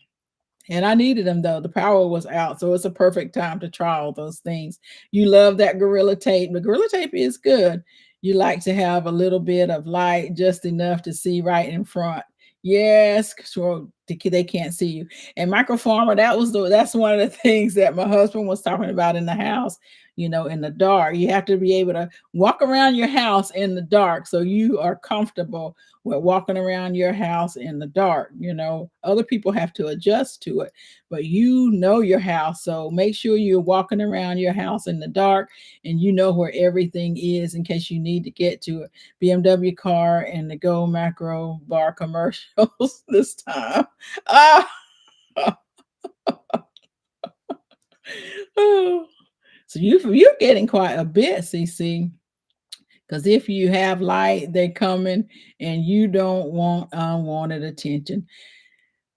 And I needed them though. The power was out. So it's a perfect time to try all those things. You love that Gorilla tape. The Gorilla tape is good. You like to have a little bit of light, just enough to see right in front. Yes, so they can't see you. And microfarmer, that's one of the things that my husband was talking about in the house. In the dark, you have to be able to walk around your house in the dark, so you are comfortable with walking around your house in the dark. Other people have to adjust to it, but your house, so make sure you're walking around your house in the dark and you know where everything is in case you need to get to it. BMW car and the Go Macro bar commercials this time. Ah. Oh. So you're getting quite a bit, CC. Because if you have light, they're coming, and you don't want unwanted attention.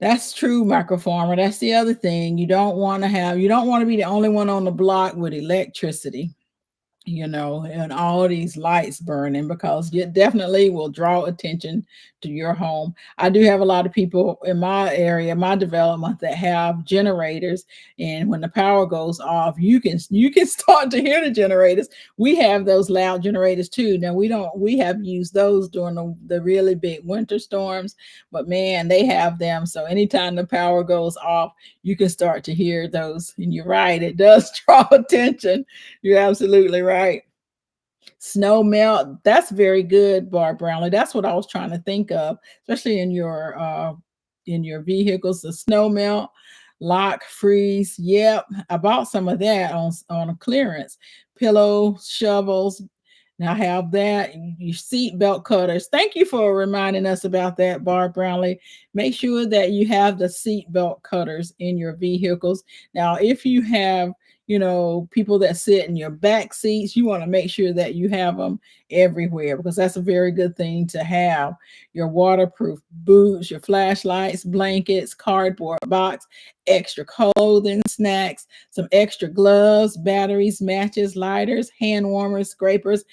That's true, microfarmer. That's the other thing. You don't want to be the only one on the block with electricity, and all these lights burning, because it definitely will draw attention to your home. I do have a lot of people in my area, my development, that have generators, and when the power goes off, you can start to hear the generators. We have those loud generators too. Now we have used those during the really big winter storms, but man, they have them. So anytime the power goes off, you can start to hear those. And you're right, it does draw attention. You're absolutely right. Snow melt. That's very good, Barb Brownlee. That's what I was trying to think of, especially in your vehicles. The snow melt, lock, freeze. Yep, I bought some of that on a clearance. Pillow shovels. Now I have that. Your seat belt cutters. Thank you for reminding us about that, Barb Brownlee. Make sure that you have the seat belt cutters in your vehicles. Now, if you have people that sit in your back seats, you want to make sure that you have them everywhere, because that's a very good thing to have. Your waterproof boots, your flashlights, blankets, cardboard box, extra clothing, snacks, some extra gloves, batteries, matches, lighters, hand warmers, scrapers.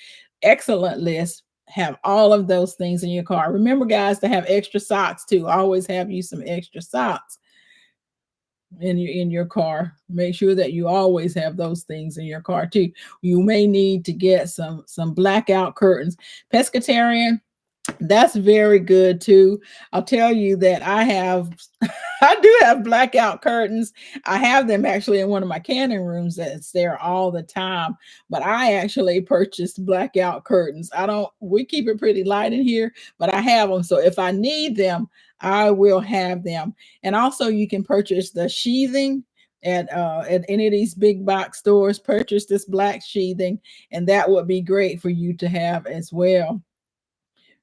Excellent list. Have all of those things in your car. Remember, guys, to have extra socks too. Always have you some extra socks in your car. Make sure that you always have those things in your car too. You may need to get some blackout curtains. Pescatarian, That's very good too. I'll tell you that I have I do have blackout curtains. I have them actually in one of my canning rooms that's there all the time. But I actually purchased blackout curtains. I don't We keep it pretty light in here, but I have them. So if I need them, I will have them. And also you can purchase the sheathing at any of these big box stores. Purchase this black sheathing, and that would be great for you to have as well.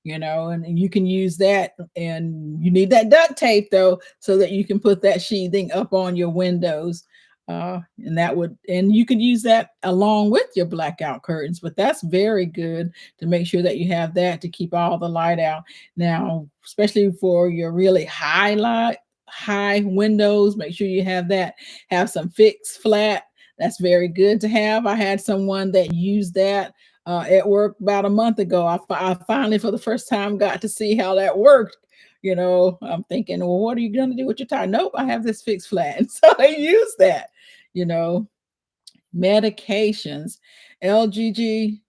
And you can use that. And you need that duct tape though, so that you can put that sheathing up on your windows. And you could use that along with your blackout curtains, but that's very good to make sure that you have that to keep all the light out. Now, especially for your really high windows, make sure you have that. Have some fixed flat. That's very good to have. I had someone that used that at work about a month ago. I finally, for the first time, got to see how that worked. I'm thinking, well, what are you going to do with your tire? Nope, I have this fixed flat. And so I use that, you know, medications, LGG.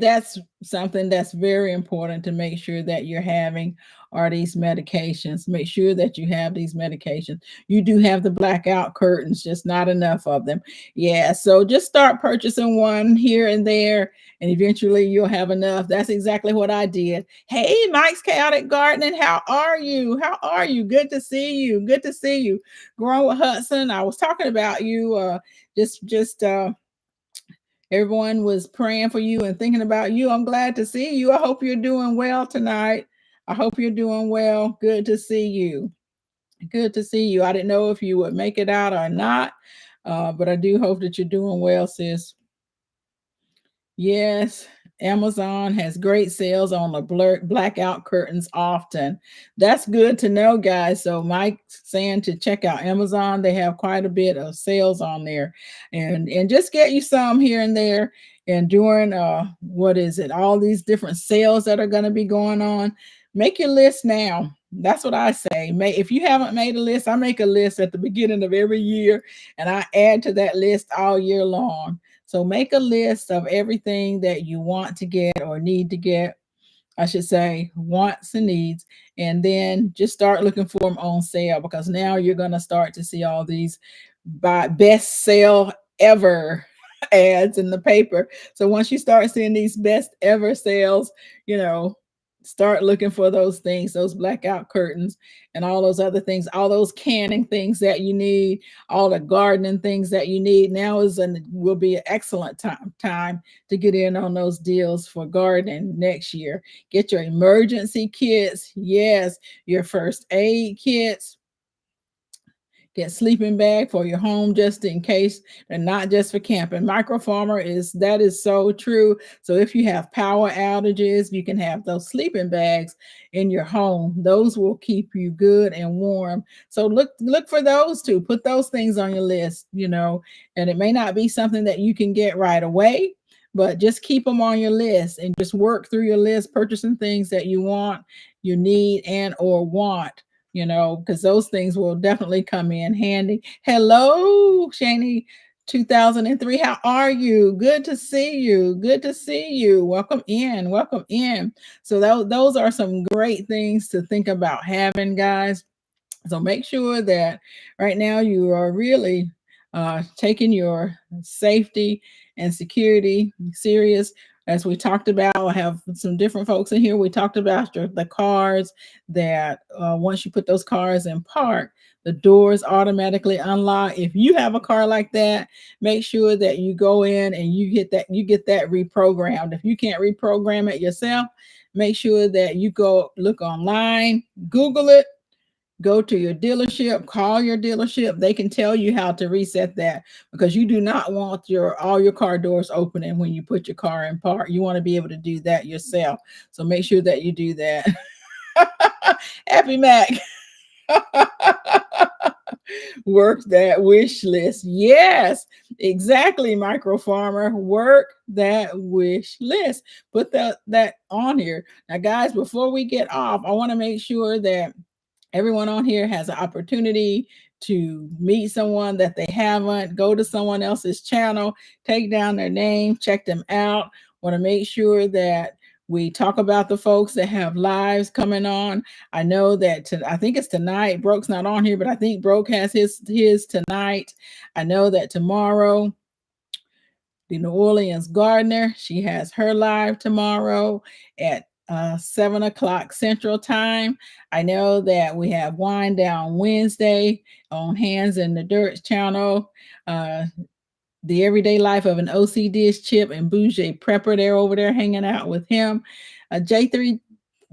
That's something that's very important to make sure that you're having are these medications. Make sure that you have these medications. You do have the blackout curtains, just not enough of them. Yeah, so just start purchasing one here and there, and eventually you'll have enough. That's exactly what I did. Hey, Mike's Chaotic Gardening, how are you? How are you? Good to see you. Good to see you. Growing with Hudson, I was talking about you. Just Everyone was praying for you and thinking about you. I'm glad to see you. I hope you're doing well tonight. I hope you're doing well. Good to see you. Good to see you. I didn't know if you would make it out or not, but I do hope that you're doing well, sis. Yes, Amazon has great sales on the blackout curtains often. That's good to know, guys. So Mike's saying to check out Amazon. They have quite a bit of sales on there. And just get you some here and there. And during what is it? All these different sales that are going to be going on. Make your list now. That's what I say. If you haven't made a list, I make a list at the beginning of every year, and I add to that list all year long. So make a list of everything that you want to get or need to get. I should say wants and needs, and then just start looking for them on sale, because now you're going to start to see all these buy best sale ever ads in the paper. So once you start seeing these best ever sales, start looking for those things, those blackout curtains and all those other things, all those canning things that you need, all the gardening things that you need. Now will be an excellent time to get in on those deals for gardening next year. Get your emergency kits. Yes, your first aid kits. Get sleeping bag for your home just in case, and not just for camping. Microfarmer is so true. So if you have power outages, you can have those sleeping bags in your home. Those will keep you good and warm. So look for those too. Put those things on your list, and it may not be something that you can get right away, but just keep them on your list and just work through your list, purchasing things that you want, you need, and or want, because those things will definitely come in handy. Hello, Shani 2003. How are you? Good to see you. Good to see you. Welcome in. Welcome in. So those are some great things to think about having, guys. So make sure that right now you are really taking your safety and security serious. As we talked about, I have some different folks in here. We talked about the cars that once you put those cars in park, the doors automatically unlock. If you have a car like that, make sure that you go in and you get that reprogrammed. If you can't reprogram it yourself, make sure that you go look online, Google it, go to your dealership, call your dealership. They can tell you how to reset that, because you do not want all your car doors opening when you put your car in park. You want to be able to do that yourself. So make sure that you do that. Happy Mac. Work that wish list. Yes, exactly, Micro Farmer. Work that wish list. Put that on here. Now, guys, before we get off, I want to make sure that everyone on here has an opportunity to meet someone that they haven't. Go to someone else's channel, take down their name, check them out. Want to make sure that We talk about the folks that have lives coming on. I know that I think it's tonight. Broke's not on here, but I think Broke has his tonight. I know that tomorrow the New Orleans Gardener, she has her live tomorrow at 7 o'clock Central Time. I know that we have Wind Down Wednesday on Hands in the Dirt channel. The Everyday Life of an OC Dish Chip and Bougie Prepper, they're over there hanging out with him. J3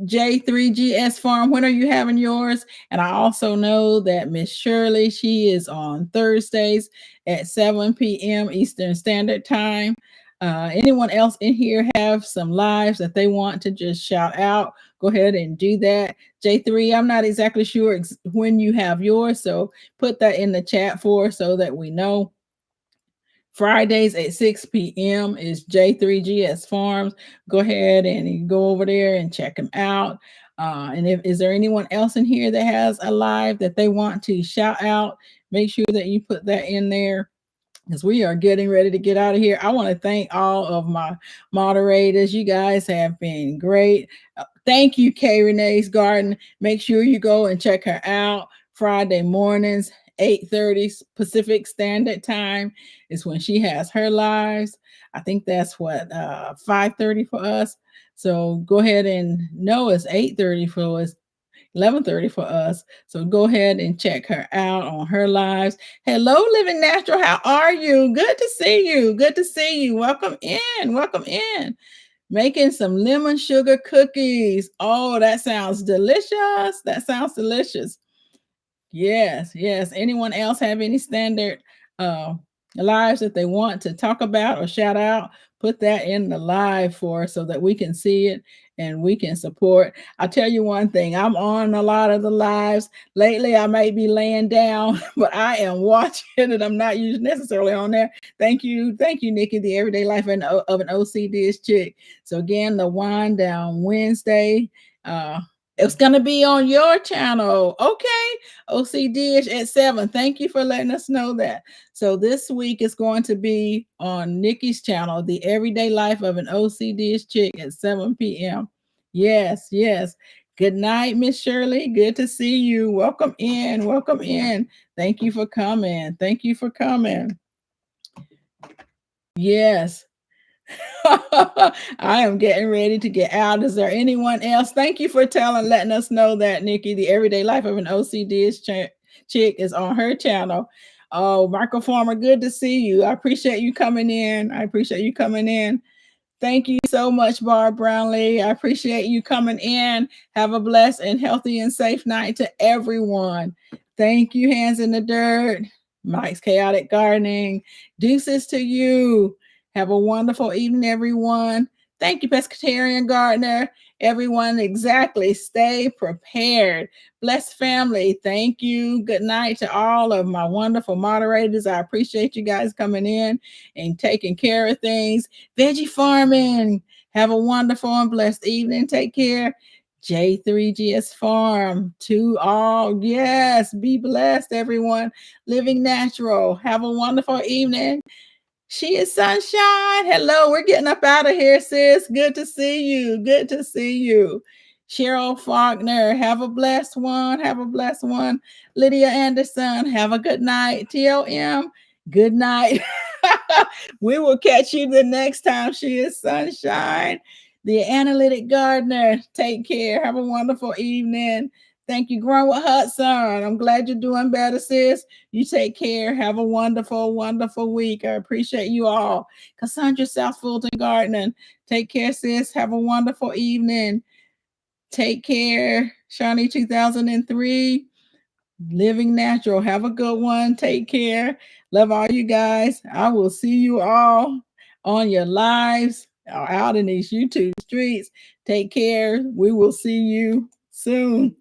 J3GS Farm, when are you having yours? And I also know that Miss Shirley, she is on Thursdays at 7 p.m. Eastern Standard Time. Anyone else in here have some lives that they want to just shout out? Go ahead and do that. J3, I'm not exactly sure when you have yours, so put that in the chat for us so that we know. Fridays at 6 p.m. is J3GS Farms. Go ahead and go over there and check them out. And is there anyone else in here that has a live that they want to shout out? Make sure that you put that in there, because we are getting ready to get out of here. I want to thank all of my moderators. You guys have been great. Thank you, Kay Renee's Garden. Make sure you go and check her out Friday mornings, 8:30 Pacific Standard Time is when she has her lives. I think that's what 5:30 for us. So go ahead and know it's 8:30 for us. 11:30 for us. So go ahead and check her out on her lives. Hello, Living Natural. How are you? Good to see you. Good to see you. Welcome in. Welcome in. Making some lemon sugar cookies. Oh, that sounds delicious. That sounds delicious. Yes, yes. Anyone else have any standard uh lives that they want to talk about or shout out? Put that in the live for us so that we can see it and we can support. I'll tell you one thing, I'm on a lot of the lives. Lately, I may be laying down, but I am watching it. I'm not usually necessarily on there. Thank you, Nikki, the Everyday Life of an OCD chick. So again, the Wind Down Wednesday. It's going to be on your channel. Okay. OC Dish at 7. Thank you for letting us know that. So this week is going to be on Nikki's channel, The Everyday Life of an OC Dish Chick at 7 p.m. Yes, yes. Good night, Miss Shirley. Good to see you. Welcome in. Welcome in. Thank you for coming. Thank you for coming. Yes. I am getting ready to get out. Is there anyone else? Thank you for letting us know that, Nikki, the Everyday Life of an OCD chick is on her channel. Oh, Michael Farmer, good to see you. I appreciate you coming in. I appreciate you coming in. Thank you so much, Barb Brownlee. I appreciate you coming in. Have a blessed and healthy and safe night to everyone. Thank you, Hands in the Dirt. Mike's Chaotic Gardening. Deuces to you. Have a wonderful evening, everyone. Thank you, Pescatarian Gardener. Everyone, exactly. Stay prepared. Blessed family. Thank you. Good night to all of my wonderful moderators. I appreciate you guys coming in and taking care of things. Veggie farming. Have a wonderful and blessed evening. Take care. J3GS Farm to all. Yes, be blessed, everyone. Living natural. Have a wonderful evening. She is Sunshine. Hello, we're getting up out of here, sis. Good to see you. Good to see you. Cheryl Faulkner, have a blessed one. Have a blessed one. Lydia Anderson, have a good night. TLM, good night. We will catch you the next time. She is Sunshine. The Analytic Gardener, take care. Have a wonderful evening. Thank you, Grown with Hudson. I'm glad you're doing better, sis. You take care. Have a wonderful, wonderful week. I appreciate you all. Cassandra South Fulton Gardening. Take care, sis. Have a wonderful evening. Take care. Shawnee 2003. Living Natural. Have a good one. Take care. Love all you guys. I will see you all on your lives or out in these YouTube streets. Take care. We will see you soon.